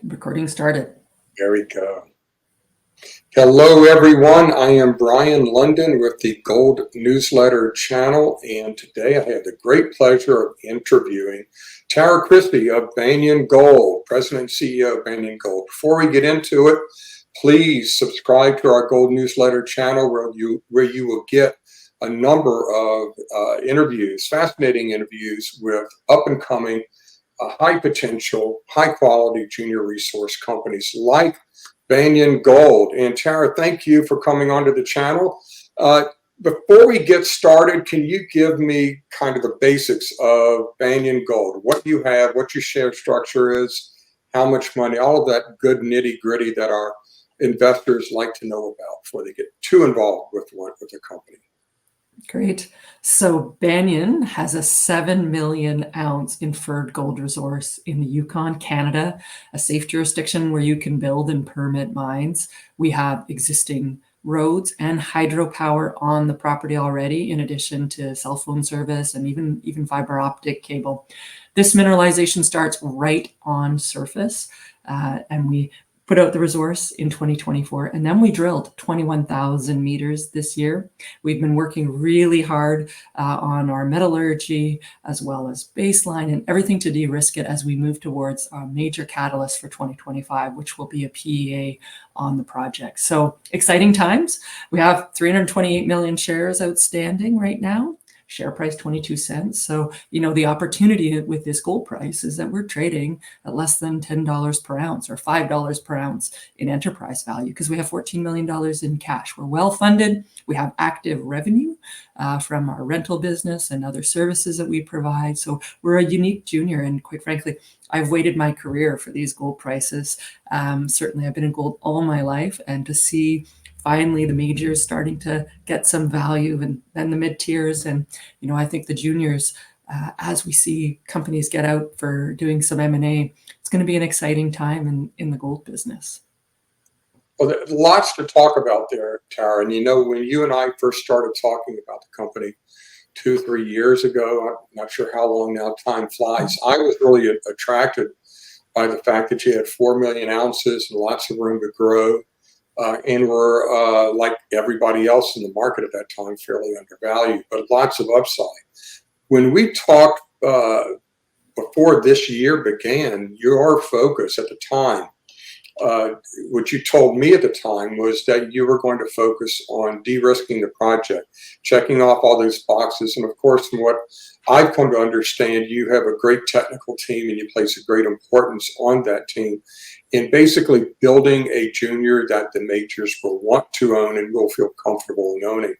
Recording started. There we go. Hello, everyone. I am Brien Lundin with the Gold Newsletter channel, and today I have the great pleasure of interviewing Tara Christie of Banyan Gold, President and CEO of Banyan Gold. Before we get into it, please subscribe to our Gold Newsletter channel where you will get a number of interviews, fascinating interviews with up-and-coming high potential, high quality junior resource companies like Banyan Gold. And Tara, thank you for coming onto the channel. Before we get started, can you give me kind of the basics of Banyan Gold? What you have, what your share structure is, how much money, all of that good nitty gritty that our investors like to know about before they get too involved with the company. Great. So Banyan has a 7 million ounce inferred gold resource in the Yukon, Canada, a safe jurisdiction where you can build and permit mines. We have existing roads and hydropower on the property already, in addition to cell phone service and even fiber optic cable. This mineralization starts right on surface, and we put out the resource in 2024, and then we drilled 21,000 meters this year. We've been working really hard on our metallurgy as well as baseline and everything to de-risk it as we move towards a major catalyst for 2025, which will be a PEA on the project. So exciting times. We have 328 million shares outstanding right now. Share price 22 cents. So, the opportunity with this gold price is that we're trading at less than $10 per ounce or $5 per ounce in enterprise value because we have $14 million in cash. We're well funded. We have active revenue from our rental business and other services that we provide. So we're a unique junior. And quite frankly, I've waited my career for these gold prices. Certainly, I've been in gold all my life, and to see finally the majors starting to get some value, and then the mid-tiers. And, I think the juniors, as we see companies get out for doing some M&A, it's going to be an exciting time in the gold business. Well, there's lots to talk about there, Tara. And when you and I first started talking about the company 2-3 years ago, I'm not sure how long now, time flies, I was really attracted by the fact that you had 4 million ounces and lots of room to grow. And were, like everybody else in the market at that time, fairly undervalued, but lots of upside. When we talked before this year began, your focus at the time, what you told me at the time, was that you were going to focus on de-risking the project, checking off all those boxes. And of course, from what I've come to understand, you have a great technical team and you place a great importance on that team in basically building a junior that the majors will want to own and will feel comfortable in owning.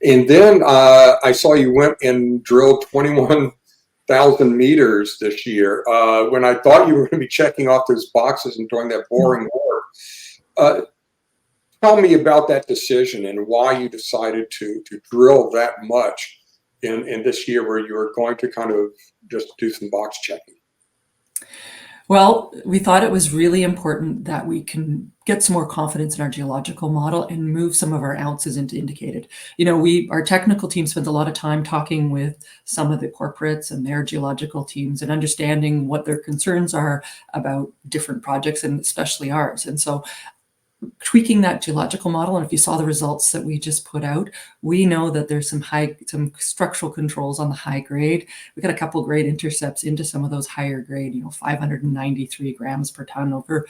And then I saw you went and drilled 21,000 meters this year when I thought you were going to be checking off those boxes and doing that boring work. Tell me about that decision and why you decided to drill that much in this year where you were going to kind of just do some box checking. Well, we thought it was really important that we can get some more confidence in our geological model and move some of our ounces into indicated. Our technical team spent a lot of time talking with some of the corporates and their geological teams and understanding what their concerns are about different projects, and especially ours. And so tweaking that geological model, and if you saw the results that we just put out, we know that there's some structural controls on the high grade. We got a couple great intercepts into some of those higher grade, 593 grams per ton over,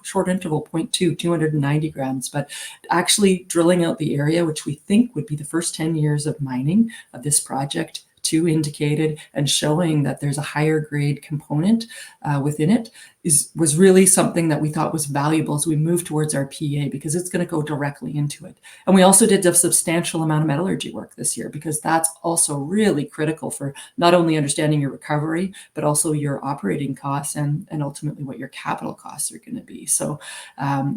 short interval 0.2, 290 grams. But actually drilling out the area, which we think would be the first 10 years of mining of this project, to indicated, and showing that there's a higher grade component within it was really something that we thought was valuable as we move towards our PEA, because it's going to go directly into it. And we also did a substantial amount of metallurgy work this year, because that's also really critical for not only understanding your recovery, but also your operating costs and ultimately what your capital costs are going to be. So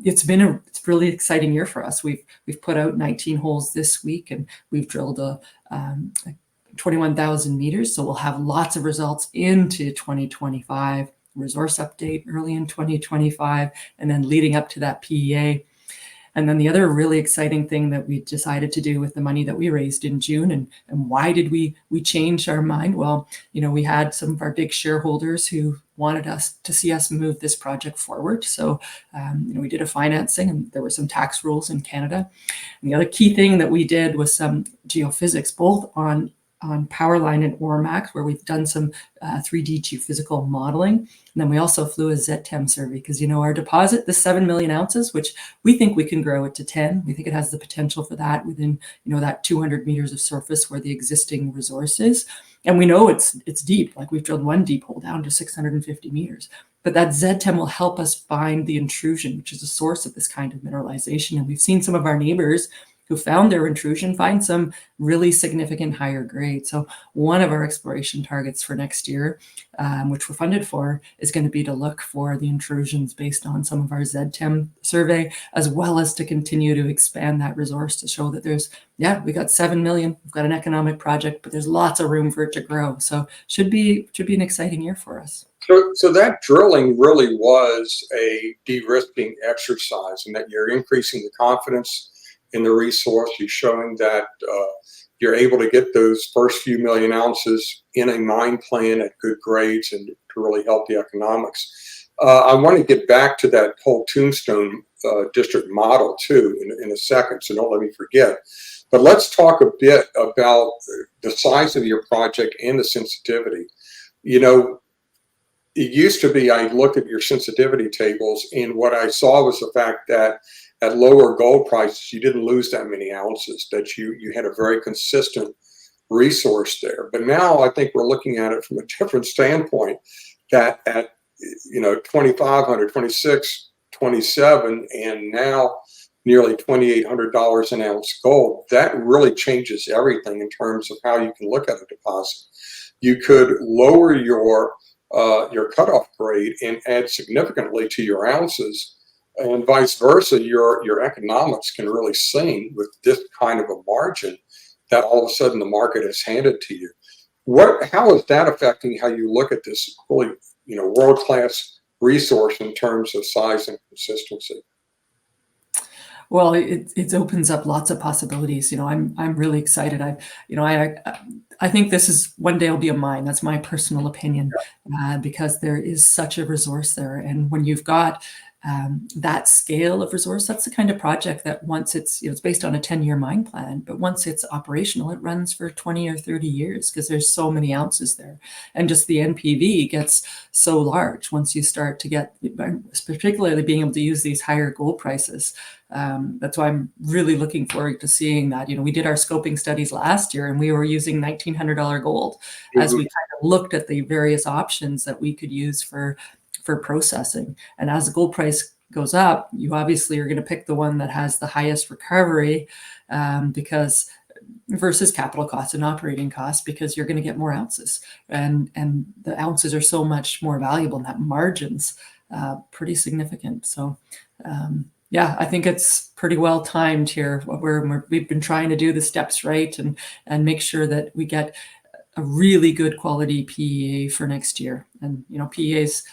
it's really exciting year for us. We've put out 19 holes this week, and we've drilled a 21,000 meters. So we'll have lots of results into 2025, resource update early in 2025, and then leading up to that PEA. And then the other really exciting thing that we decided to do with the money that we raised in June, and why did we change our mind? Well, we had some of our big shareholders who wanted us to see us move this project forward. So, we did a financing, and there were some tax rules in Canada. And the other key thing that we did was some geophysics, both on Powerline and AurMac, where we've done some 3D geophysical modeling. And then we also flew a ZTEM survey because, our deposit, the 7 million ounces, which we think we can grow it to 10. We think it has the potential for that within, that 200 meters of surface where the existing resource is. And we know it's deep. Like, we've drilled one deep hole down to 650 meters. But that ZTEM will help us find the intrusion, which is the source of this kind of mineralization. And we've seen some of our neighbors who found their intrusion find some really significant higher grade. So one of our exploration targets for next year, which we're funded for, is going to be to look for the intrusions based on some of our ZTEM survey, as well as to continue to expand that resource to show that we got 7 million, we've got an economic project, but there's lots of room for it to grow. So should be an exciting year for us. So that drilling really was a de-risking exercise, and that you're increasing the confidence in the resource. You're showing that you're able to get those first few million ounces in a mine plan at good grades and to really help the economics. I want to get back to that whole Tombstone district model too in a second, so don't let me forget. But let's talk a bit about the size of your project and the sensitivity. It used to be, I looked at your sensitivity tables, and what I saw was the fact that at lower gold prices, you didn't lose that many ounces, that you had a very consistent resource there. But now I think we're looking at it from a different standpoint, that at 2,500, 26, 27, and now nearly $2,800 an ounce gold, that really changes everything in terms of how you can look at a deposit. You could lower your cutoff grade and add significantly to your ounces, and vice versa. Your economics can really sing with this kind of a margin that all of a sudden the market has handed to you. How is that affecting how you look at this really world-class resource in terms of size and consistency? Well, it opens up lots of possibilities. I'm really excited. I think this is one day will be a mine. That's my personal opinion, because there is such a resource there. And when you've got that scale of resource, that's the kind of project that once it's based on a 10-year mine plan, but once it's operational, it runs for 20 or 30 years because there's so many ounces there. And just the NPV gets so large once you start to get, particularly being able to use these higher gold prices. That's why I'm really looking forward to seeing that. We did our scoping studies last year, and we were using $1,900 gold as we kind of looked at the various options that we could use for processing. And as the gold price goes up, you obviously are going to pick the one that has the highest recovery, because versus capital costs and operating costs, because you're going to get more ounces, and the ounces are so much more valuable, and that margin's pretty significant. So I think it's pretty well timed here. We've been trying to do the steps right and make sure that we get a really good quality PEA for next year. And PEAs,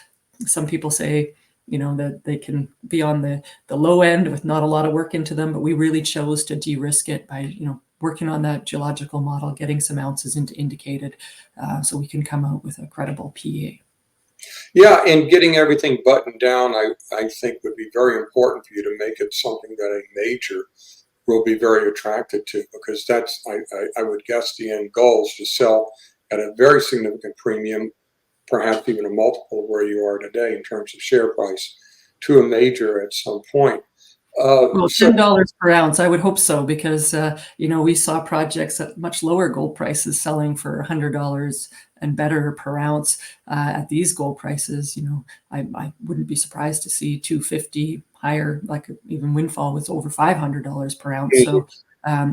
some people say that they can be on the low end with not a lot of work into them, but we really chose to de-risk it by working on that geological model, getting some ounces into indicated, so we can come out with a credible PEA. Yeah, and getting everything buttoned down, I think would be very important for you to make it something that a major will be very attracted to, because that's, I would guess, the end goal is to sell at a very significant premium, perhaps even a multiple of where you are today in terms of share price, to a major at some point. Well, $10 per ounce, I would hope so, because we saw projects at much lower gold prices selling for $100 and better per ounce. At these gold prices, I wouldn't be surprised to see $250 higher. Like even Windfall was over $500 per ounce. So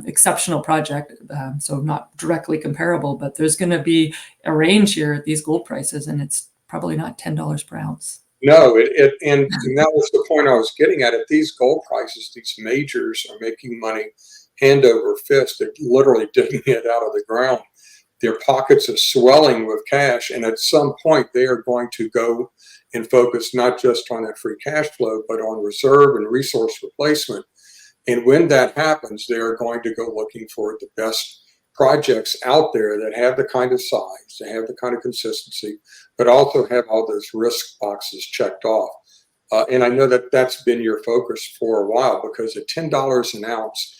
exceptional project. So not directly comparable, but there's going to be a range here at these gold prices, and it's probably not $10 per ounce. No, and that was the point I was getting at. At these gold prices, these majors are making money hand over fist. They're literally digging it out of the ground. Their pockets are swelling with cash, and at some point they are going to go and focus not just on that free cash flow, but on reserve and resource replacement. And when that happens, they're going to go looking for the best projects out there that have the kind of size, that have the kind of consistency, but also have all those risk boxes checked off. And I know that that's been your focus for a while, because at $10 an ounce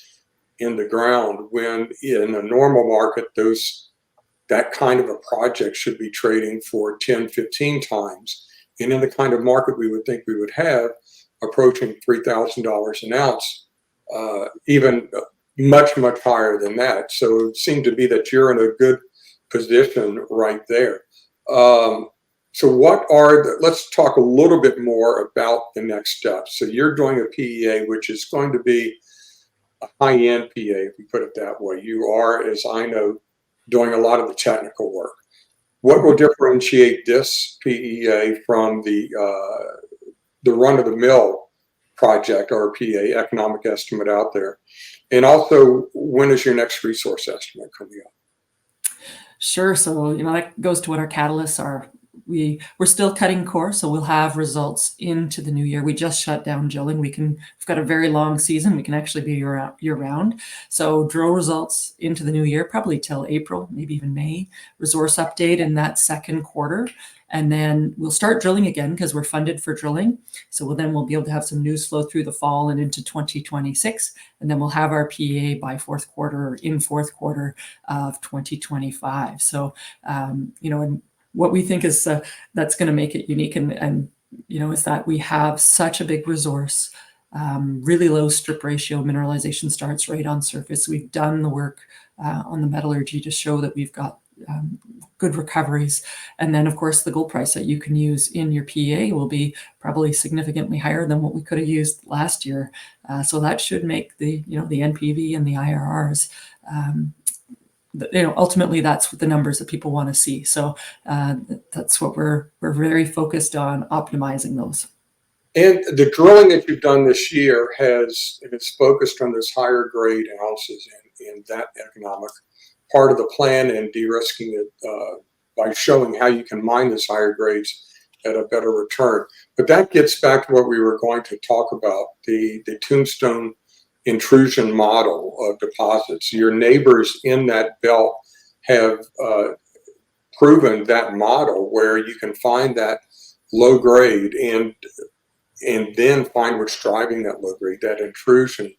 in the ground, when in a normal market, that kind of a project should be trading for 10, 15 times. And in the kind of market we would think we would have, approaching $3,000 an ounce, even much, much higher than that. So it seemed to be that you're in a good position right there. So let's talk a little bit more about the next steps. So you're doing a PEA, which is going to be a high-end PEA, if we put it that way. You are, as I know, doing a lot of the technical work. What will differentiate this PEA from the run-of-the-mill project or PEA, economic estimate out there? And also, when is your next resource estimate coming up? Sure. So, that goes to what our catalysts are. We're still cutting core, so we'll have results into the new year. We just shut down drilling. We've got a very long season. We can actually be year round. So drill results into the new year, probably till April, maybe even May. Resource update in that second quarter. And then we'll start drilling again because we're funded for drilling. So we'll be able to have some news flow through the fall and into 2026. And then we'll have our PEA by fourth quarter of 2025. So, and what we think is that's going to make it unique and is that we have such a big resource, really low strip ratio, mineralization starts right on surface. We've done the work on the metallurgy to show that we've got good recoveries. And then, of course, the gold price that you can use in your PEA will be probably significantly higher than what we could have used last year. So that should make the NPV and the IRRs ultimately that's what the numbers that people want to see. So that's what we're very focused on, optimizing those. And the drilling that you've done this year it's focused on those higher grade ounces in that economic part of the plan, and de-risking it by showing how you can mine those higher grades at a better return. But that gets back to what we were going to talk about, the Tombstone intrusion model of deposits. Your neighbors in that belt have proven that model, where you can find that low grade and then find what's driving that low grade, that intrusion,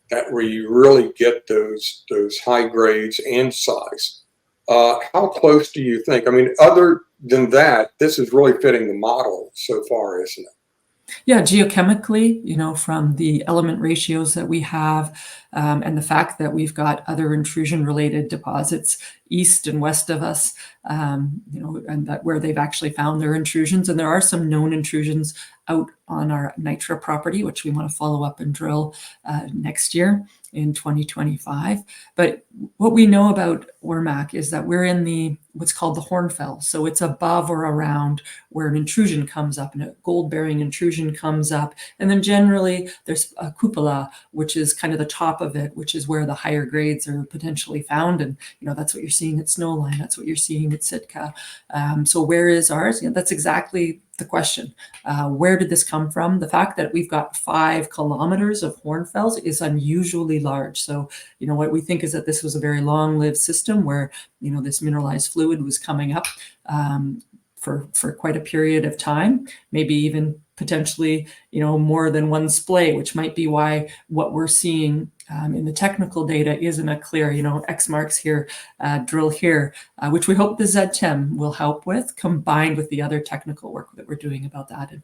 that where you really get those high grades and size. How close do you think? I mean, other than that, this is really fitting the model so far, isn't it? Yeah, geochemically, from the element ratios that we have, and the fact that we've got other intrusion-related deposits east and west of us, and that where they've actually found their intrusions. And there are some known intrusions out on our Nitra property, which we want to follow up and drill next year in 2025. But what we know about AurMac is that we're in what's called the Hornfell. So it's above or around where an intrusion comes up, and a gold-bearing intrusion comes up. And then generally there's a cupola, which is kind of the top of it, which is where the higher grades are potentially found. And, that's what you're seeing at Snowline. That's what you're seeing at Sitka. So where is ours? That's exactly the question. Where did this come from? The fact that we've got 5 kilometers of Hornfells is unusually large. So, what we think is that this was a very long-lived system where, this mineralized fluid was coming up for quite a period of time, maybe even potentially, more than one splay, which might be why what we're seeing in the technical data isn't a clear, X marks here, drill here, which we hope the ZTEM will help with, combined with the other technical work that we're doing about that. And,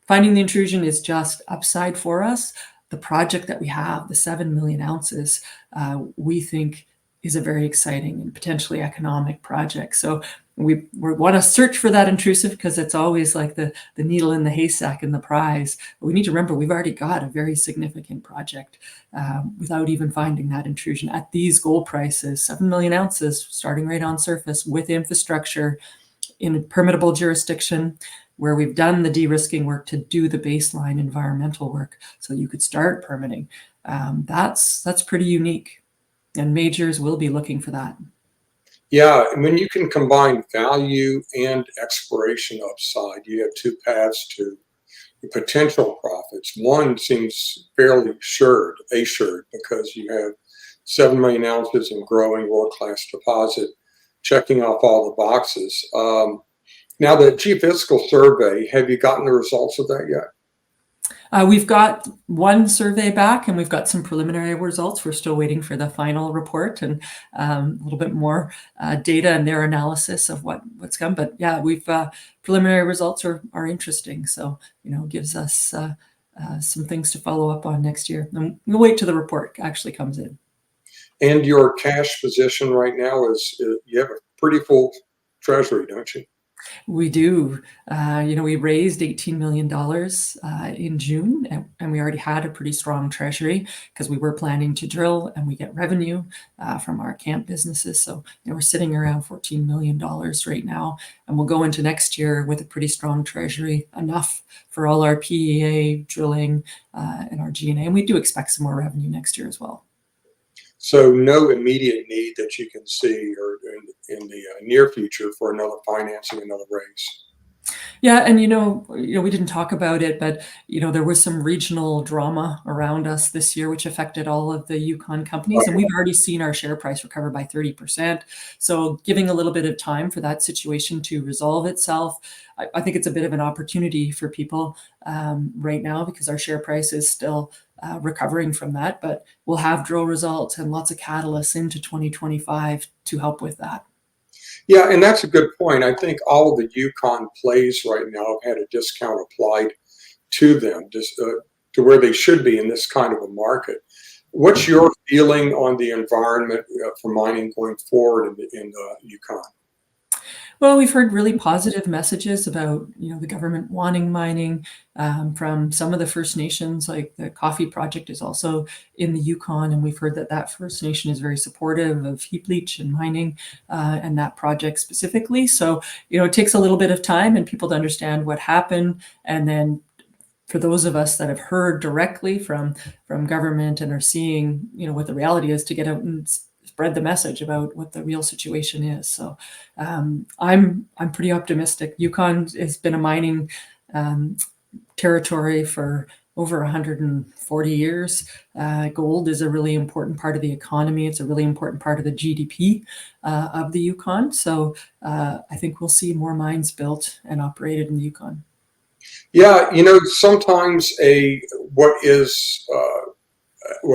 finding the intrusion is just upside for us. The project that we have, the 7 million ounces, we think is a very exciting and potentially economic project. So we want to search for that intrusive, because it's always like the needle in the haystack and the prize. But we need to remember we've already got a very significant project without even finding that intrusion at these gold prices, 7 million ounces starting right on surface with infrastructure in a permittable jurisdiction, where we've done the de-risking work to do the baseline environmental work so you could start permitting. That's pretty unique, and majors will be looking for that. Yeah, and when you can combine value and exploration upside, you have 2 paths to potential profit. profits. One seems fairly assured because you have 7 million ounces and growing world-class deposit, checking off all the boxes. Now, the geophysical survey, have you gotten the results of that yet? We've got one survey back, and we've got some preliminary results. We're still waiting for the final report and a little bit more data and their analysis of what's come. But yeah, we've preliminary results are interesting. So, gives us some things to follow up on next year. And we'll wait till the report actually comes in. And your cash position right now is, you have a pretty full treasury, don't you? We do. We raised $18 million in June, and we already had a pretty strong treasury because we were planning to drill and we get revenue from our camp businesses. So we're sitting around $14 million right now, and we'll go into next year with a pretty strong treasury, enough for all our PEA drilling and our G&A. And we do expect some more revenue next year as well. So no immediate need that you can see or in the near future for another financing, another raise. Yeah, and we didn't talk about it, but there was some regional drama around us this year, which affected all of the Yukon companies, and we've already seen our share price recover by 30%. So, giving a little bit of time for that situation to resolve itself, I think it's a bit of an opportunity for people right now because our share price is still recovering from that. But we'll have drill results and lots of catalysts into 2025 to help with that. Yeah, and that's a good point. I think all of the Yukon plays right now have had a discount applied to them, just to where they should be in this kind of a market. What's your feeling on the environment for mining going forward in the Yukon? Well, we've heard really positive messages about, the government wanting mining from some of the First Nations, like the Coffee Project is also in the Yukon, and we've heard that First Nation is very supportive of heap leach and mining and that project specifically. So, it takes a little bit of time and people to understand what happened, and then for those of us that have heard directly from government and are seeing, what the reality is, to get out and spread the message about what the real situation is. So I'm pretty optimistic. Yukon has been a mining territory for over 140 years. Gold is a really important part of the economy. It's a really important part of the GDP of the Yukon. So I think we'll see more mines built and operated in the Yukon. Yeah, sometimes what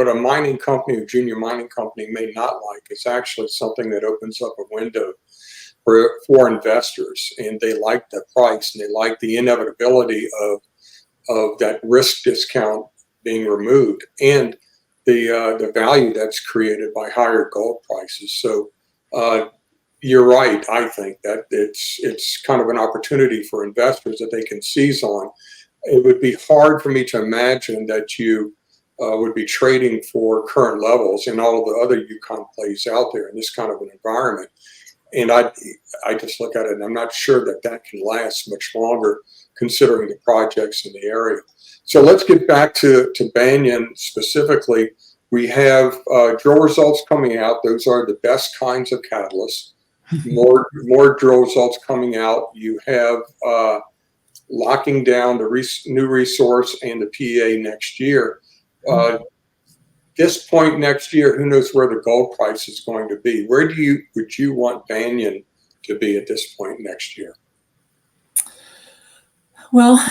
a mining company or junior mining company may not like is actually something that opens up a window for investors, and they like the price and they like the inevitability of that risk discount being removed and the value that's created by higher gold prices. So you're right. I think that it's kind of an opportunity for investors that they can seize on. It would be hard for me to imagine that you would be trading for current levels in all of the other Yukon plays out there in this kind of an environment. And I just look at it and I'm not sure that can last much longer considering the projects in the area. So let's get back to Banyan specifically. We have drill results coming out. Those are the best kinds of catalysts. More drill results coming out. You have locking down the new resource and the PEA next year. This point next year, who knows where the gold price is going to be? Where would you want Banyan to be at this point next year? Well,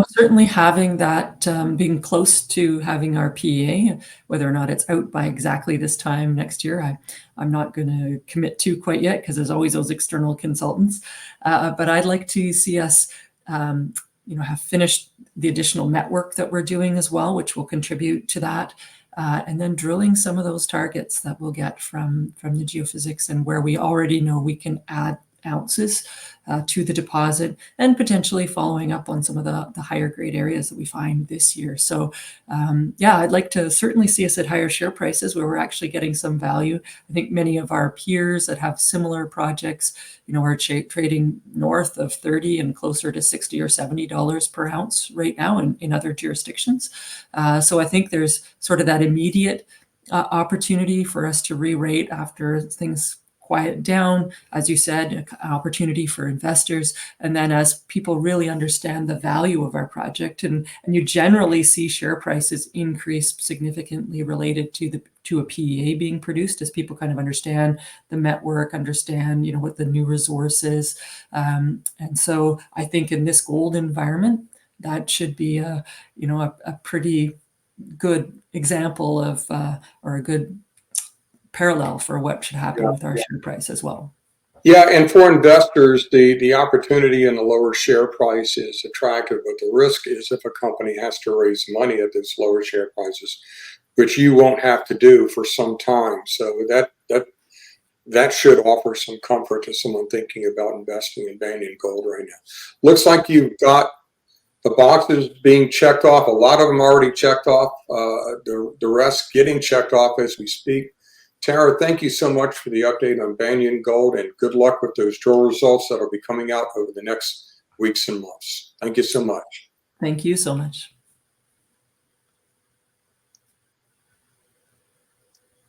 certainly having that, being close to having our PEA, whether or not it's out by exactly this time next year, I'm not going to commit to quite yet because there's always those external consultants. But I'd like to see us, have finished the additional network that we're doing as well, which will contribute to that. And then drilling some of those targets that we'll get from the geophysics and where we already know we can add ounces to the deposit, and potentially following up on some of the higher grade areas that we find this year. So I'd like to certainly see us at higher share prices where we're actually getting some value. I think many of our peers that have similar projects, are trading north of 30 and closer to 60 or $70 per ounce right now in other jurisdictions. So I think there's sort of that immediate opportunity for us to re-rate after things quiet down, as you said, an opportunity for investors. And then as people really understand the value of our project, and you generally see share prices increase significantly related to a PEA being produced, as people kind of understand the network, understand, what the new resource is. And so I think in this gold environment, that should be a pretty good example of, or a good parallel for what should happen with our share price as well. Yeah, and for investors, the opportunity in the lower share price is attractive, but the risk is if a company has to raise money at those lower share prices, which you won't have to do for some time. So that should offer some comfort to someone thinking about investing in Banyan Gold right now. Looks like you've got the boxes being checked off. A lot of them already checked off. The rest getting checked off as we speak. Tara, thank you so much for the update on Banyan Gold, and good luck with those drill results that will be coming out over the next weeks and months. Thank you so much. Thank you so much.